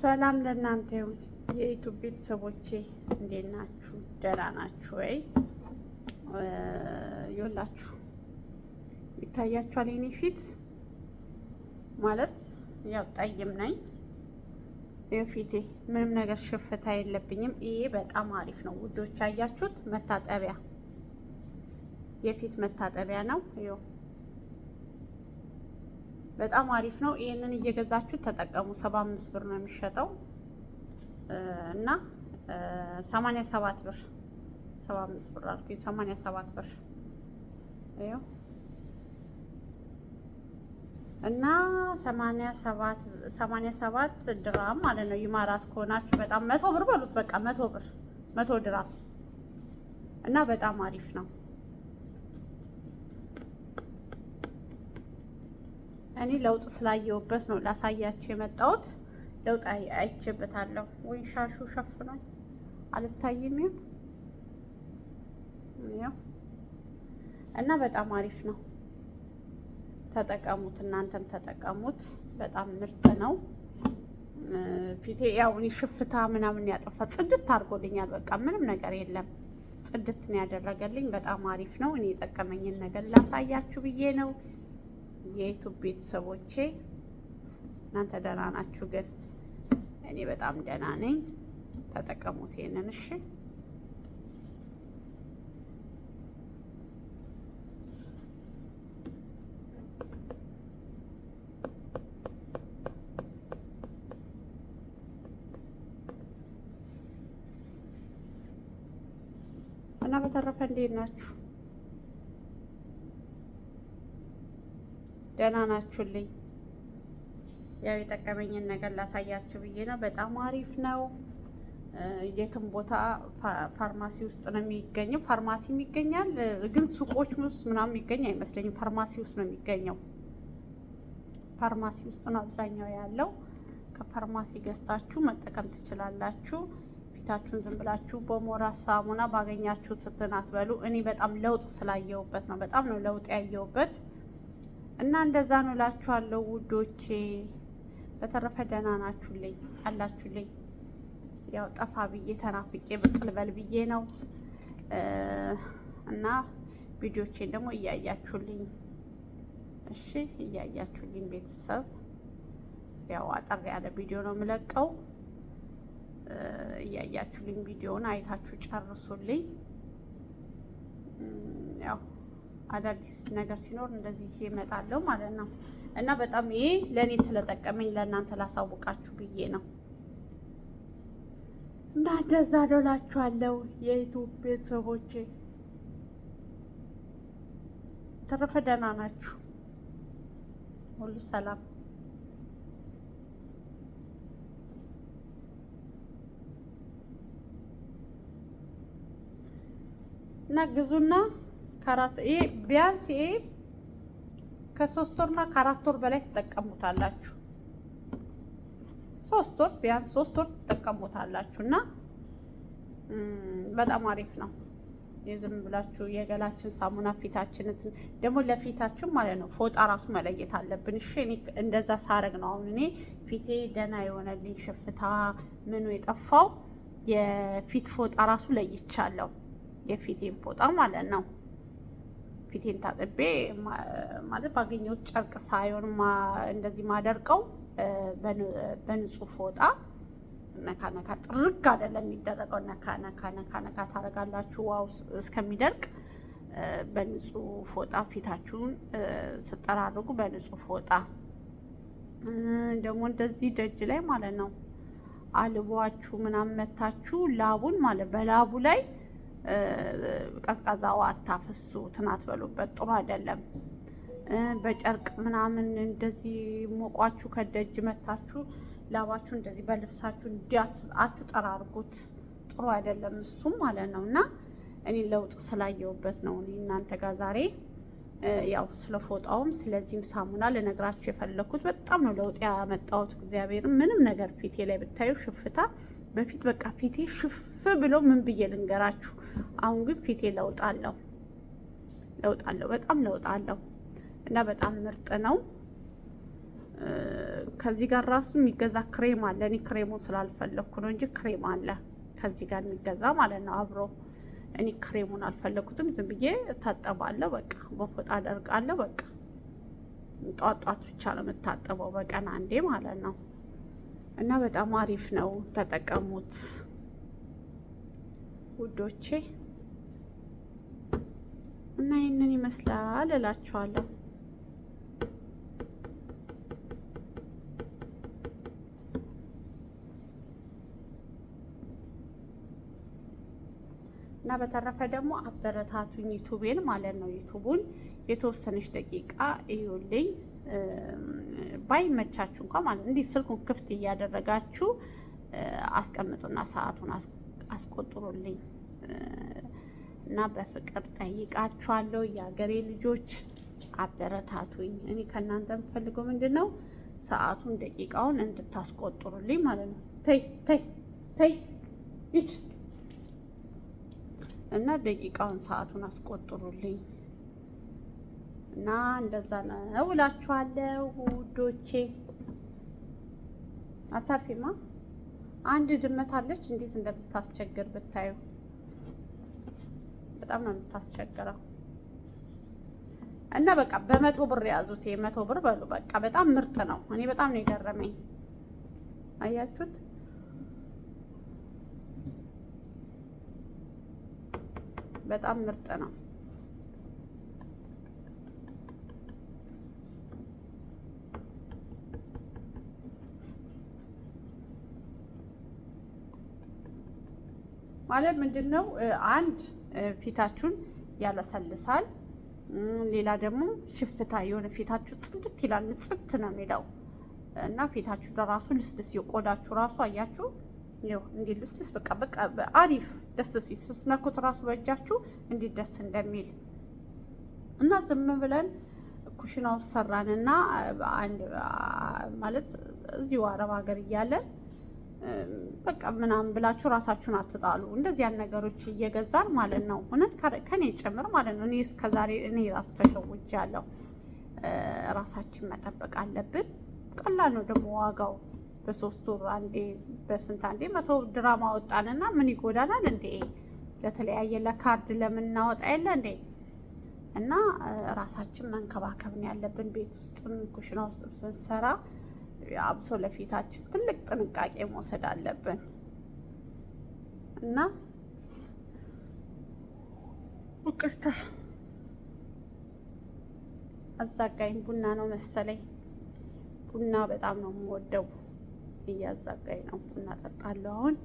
ሰላም ለእናንተ ይሁን የዩቲዩብ ቤተሰቦቼ፣ እንዴት ናችሁ? ደህና ናችሁ ወይ? ይኸውላችሁ ይታያችኋል የኔ ፊት ማለት ያው ጠይም ነኝ። የፊቴ ምንም ነገር ሽፍታ የለብኝም። ይሄ በጣም አሪፍ ነው ውዶች። አያችሁት? መታጠቢያ የፊት መታጠቢያ ነው። ይኸው በጣም አሪፍ ነው። ይሄንን እየገዛችሁ ተጠቀሙ። 75 ብር ነው የሚሸጠው እና 87 ብር 75 ብር አልኩኝ፣ 87 ብር ይኸው እና 87 ድራም ማለት ነው። ይማራት ከሆናችሁ በጣም 100 ብር በሉት፣ በቃ 100 ብር 100 ድራም እና በጣም አሪፍ ነው። እኔ ለውጥ ስላየሁበት ነው ላሳያችሁ የመጣሁት። ለውጥ አይቼበታለሁ። ወይ ሻሹ ሸፍኖኝ አልታይም ይኸው እና በጣም አሪፍ ነው። ተጠቀሙት፣ እናንተም ተጠቀሙት። በጣም ምርጥ ነው። ፊቴ ያው እኔ ሽፍታ ምናምን ያጠፋ ጽድት አድርጎልኛል። በቃ ምንም ነገር የለም፣ ጽድት ነው ያደረገልኝ። በጣም አሪፍ ነው። እኔ የጠቀመኝን ነገር ላሳያችሁ ብዬ ነው። የዩቲዩብ ቤተሰቦቼ እናንተ ደህና ናችሁ? ግን እኔ በጣም ደህና ነኝ። ተጠቀሙት ይሄንን እሺ። እና በተረፈ እንዴት ናችሁ? ደህና ናችሁልኝ? ያው የጠቀመኝን ነገር ላሳያችሁ ብዬ ነው። በጣም አሪፍ ነው። የትም ቦታ ፋርማሲ ውስጥ ነው የሚገኘው። ፋርማሲም ይገኛል፣ ግን ሱቆች ውስጥ ምናምን የሚገኝ አይመስለኝም። ፋርማሲ ውስጥ ነው የሚገኘው። ፋርማሲ ውስጥ ነው አብዛኛው ያለው። ከፋርማሲ ገዝታችሁ መጠቀም ትችላላችሁ። ፊታችሁን ዝም ብላችሁ በሞራ ሳሙና ባገኛችሁት እንትን አትበሉ። እኔ በጣም ለውጥ ስላየሁበት ነው። በጣም ነው ለውጥ ያየሁበት እና እንደዛ ነው እላችኋለሁ ውዶቼ። በተረፈ ደህና ናችሁልኝ አላችሁልኝ? ያው ጠፋ ብዬ ተናፍቄ ብቅ ልበል ብዬ ነው እና ቪዲዮቼን ደግሞ እያያችሁልኝ እሺ፣ እያያችሁልኝ ቤተሰብ። ያው አጠር ያለ ቪዲዮ ነው የምለቀው። እያያችሁልኝ ቪዲዮውን አይታችሁ ጨርሱልኝ። ያው አዳዲስ ነገር ሲኖር እንደዚህ እመጣለሁ ማለት ነው እና በጣም ይሄ ለኔ ስለጠቀመኝ ለእናንተ ላሳውቃችሁ ብዬ ነው እና እንደዛ ደውላችኋለሁ የዩቲዩብ ቤተሰቦቼ። ተረፈ ደህና ናችሁ? ሁሉ ሰላም? እና ግዙና ከራስ ይሄ ቢያንስ ይሄ ከ3 ወርና ከ4 ወር በላይ ትጠቀሙታላችሁ። 3 ወር ቢያንስ 3 ወር ትጠቀሙታላችሁ እና በጣም አሪፍ ነው። የዝም ብላችሁ የገላችን ሳሙና ፊታችንን ደግሞ ለፊታችን ማለት ነው ፎጣ ራሱ መለየት አለብን። እሺ እኔ እንደዛ ሳረግ ነው አሁን እኔ ፊቴ ደህና የሆነልኝ ሽፍታ ምኑ የጠፋው የፊት ፎጣ ራሱ ለይቻለሁ። የፊቴን ፎጣ ማለት ነው። ፊቴን ታጥቤ ማለት ባገኘሁት ጨርቅ ሳይሆን እንደዚህ ማደርቀው በንጹህ ፎጣ ነካ ነካ ጥርግ አይደለም የሚደረገው። ነካ ነካ ነካ ነካ ታደርጋላችሁ ዋው እስከሚደርቅ። በንጹህ ፎጣ ፊታችሁን ስጠራርጉ በንጹህ ፎጣ ደግሞ እንደዚህ ደጅ ላይ ማለት ነው አልቧችሁ ምናምን መታችሁ ላቡን ማለት በላቡ ላይ ቀዝቃዛ ውሃ አታፈሱ፣ ትናት በሉበት፣ ጥሩ አይደለም። በጨርቅ ምናምን እንደዚህ ሞቋችሁ ከደጅ መታችሁ ላባችሁ እንደዚህ በልብሳችሁ አትጠራርጉት፣ ጥሩ አይደለም እሱም ማለት ነው እና እኔ ለውጥ ስላየሁበት ነው እኔ እናንተ ጋር ዛሬ ያው ስለ ፎጣውም ስለዚህም ሳሙና ልነግራችሁ የፈለኩት። በጣም ነው ለውጥ ያመጣሁት እግዚአብሔር። ምንም ነገር ፊቴ ላይ ብታዩ ሽፍታ በፊት በቃ ፊቴ ሽፍ ብሎ ምን ብዬ ልንገራችሁ። አሁን ግን ፊቴ ለውጥ አለው፣ በጣም ለውጥ አለው እና በጣም ምርጥ ነው። ከዚህ ጋር ራሱ የሚገዛ ክሬም አለ። እኔ ክሬሙን ስላልፈለኩ ነው እንጂ ክሬም አለ ከዚህ ጋር የሚገዛ ማለት ነው አብሮ። እኔ ክሬሙን አልፈለኩትም። ዝም ብዬ እታጠባለሁ። በቃ በፎጣ አደርቃለሁ። በቃ ጧት ብቻ ነው የምታጠበው በቀን አንዴ ማለት ነው። እና በጣም አሪፍ ነው፣ ተጠቀሙት ውዶቼ። እና ይህንን ይመስላል እላችኋለሁ። እና በተረፈ ደግሞ አበረታቱኝ ዩቱቤን ማለት ነው። ዩቱቡን የተወሰነች ደቂቃ እዩልኝ። ባይመቻችሁ እንኳን ማለት እንዲህ ስልኩን ክፍት እያደረጋችሁ አስቀምጡና ሰዓቱን አስቆጥሩልኝ እና በፍቅር ጠይቃችኋለሁ። የሀገሬ ልጆች አበረታቱኝ። እኔ ከእናንተ የምፈልገው ምንድን ነው? ሰዓቱን ደቂቃውን እንድታስቆጥሩልኝ ማለት ነው። ተይ ይች እና ደቂቃውን ሰዓቱን አስቆጥሩልኝ እና እንደዛ ነው እላችኋለሁ ውዶቼ። አታርፊማ። አንድ ድመት አለች፣ እንዴት እንደምታስቸግር ብታዩ። በጣም ነው የምታስቸግረው። እና በቃ በ100 ብር ያዙት። 100 ብር በሉ በቃ። በጣም ምርጥ ነው። እኔ በጣም ነው የገረመኝ። አያችሁት? በጣም ምርጥ ነው። ማለት ምንድነው? አንድ ፊታችሁን ያለሰልሳል። ሌላ ደግሞ ሽፍታ የሆነ ፊታችሁ ጽድት ይላል። ንጽት ነው የሚለው እና ፊታችሁ ለራሱ ልስልስ የቆዳችሁ ራሱ አያችሁ ይኸው እንዲህ ልስልስ በቃ አሪፍ ደስ ሲል ስትነኩት ራሱ በእጃችሁ እንዲህ ደስ እንደሚል እና ዝም ብለን ኩሽና ውስጥ ሰራንና አንድ ማለት እዚሁ አረብ ሀገር እያለን በቃ ምናምን ብላችሁ ራሳችሁን አትጣሉ። እንደዚህ ያን ነገሮች እየገዛን ማለት ነው። እውነት ከኔ ጭምር ማለት ነው። እኔ እስከዛሬ እኔ ራሱ ተሸውጃለሁ። ራሳችን መጠበቅ አለብን። ቀላል ነው ደግሞ ዋጋው። በ3 ወር አንዴ በስንት አንዴ 100 ድራማ ወጣንና ምን ይጎዳናል እንዴ? ለተለያየ ለካርድ ለምናወጣ የለ እንዴ? እና ራሳችን መንከባከብ ነው ያለብን። ቤት ውስጥም ኩሽና ውስጥም ስንሰራ አብሶ ለፊታችን ትልቅ ጥንቃቄ መውሰድ አለብን። እና ወቅታ አዛጋኝ ቡና ነው መሰለኝ። ቡና በጣም ነው የምወደው። እያዛጋኝ ነው። ቡና ጠጣለሁ አሁን።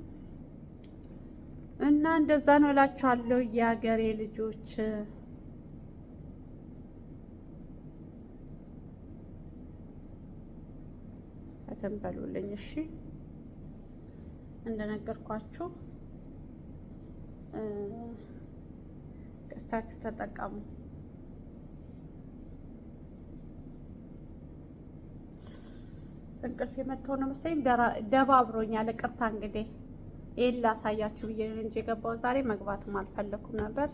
እና እንደዛ ነው እላችኋለሁ የሀገሬ ልጆች። አተንበሉልኝ እሺ። እንደነገርኳችሁ ገዝታችሁ ተጠቀሙ። እንቅልፍ የመጣው ነው መሰለኝ። ደባብሮኛል። ይቅርታ እንግዲህ ይሄን ላሳያችሁ ብዬ ነው እንጂ የገባው ዛሬ መግባትም አልፈለኩም ነበር።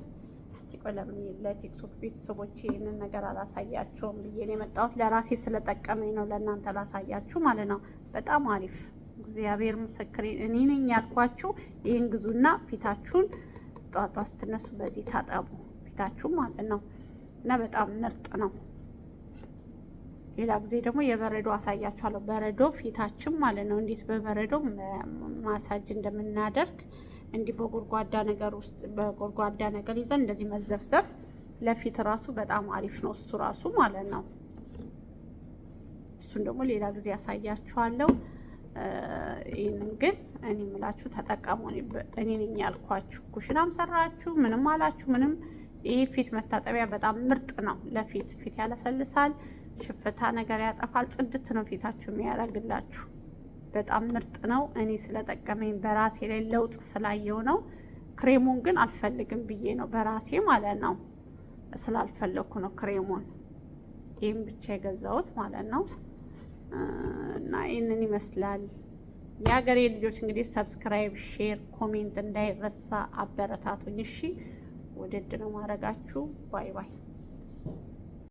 እስቲ ቆይ ለምን ለቲክቶክ ቤተሰቦቼ ይሄንን ነገር አላሳያቸውም ብዬ ነው የመጣሁት። ለራሴ ስለጠቀመኝ ነው ለእናንተ ላሳያችሁ ማለት ነው። በጣም አሪፍ እግዚአብሔር ምስክሬ። እኔ ነኝ ያልኳችሁ ይሄን ግዙና ፊታችሁን ጧጧ ስትነሱ በዚህ ታጠቡ ፊታችሁ ማለት ነው። እና በጣም ምርጥ ነው። ሌላ ጊዜ ደግሞ የበረዶ አሳያችኋለሁ። በረዶ ፊታችን ማለት ነው እንዴት በበረዶ ማሳጅ እንደምናደርግ እንዲህ በጎድጓዳ ነገር ውስጥ በጎድጓዳ ነገር ይዘን እንደዚህ መዘፍዘፍ ለፊት ራሱ በጣም አሪፍ ነው እሱ ራሱ ማለት ነው። እሱን ደግሞ ሌላ ጊዜ ያሳያችኋለሁ። ይሄንን ግን እኔ የምላችሁ ተጠቀሙ። እኔ ነኝ ያልኳችሁ። ኩሽናም ሰራችሁ ምንም አላችሁ ምንም፣ ይሄ ፊት መታጠቢያ በጣም ምርጥ ነው ለፊት። ፊት ያለሰልሳል፣ ሽፍታ ነገር ያጠፋል፣ ጽድት ነው ፊታችሁ የሚያደርግላችሁ። በጣም ምርጥ ነው። እኔ ስለጠቀመኝ በራሴ ላይ ለውጥ ስላየው ነው። ክሬሙን ግን አልፈልግም ብዬ ነው በራሴ ማለት ነው። ስላልፈለኩ ነው ክሬሙን ይሄን ብቻ የገዛሁት ማለት ነው። እና ይሄንን ይመስላል የሀገሬ ልጆች። እንግዲህ ሰብስክራይብ፣ ሼር፣ ኮሜንት እንዳይረሳ። አበረታቱኝ እሺ። ውድድ ነው ማድረጋችሁ። ባይ ባይ።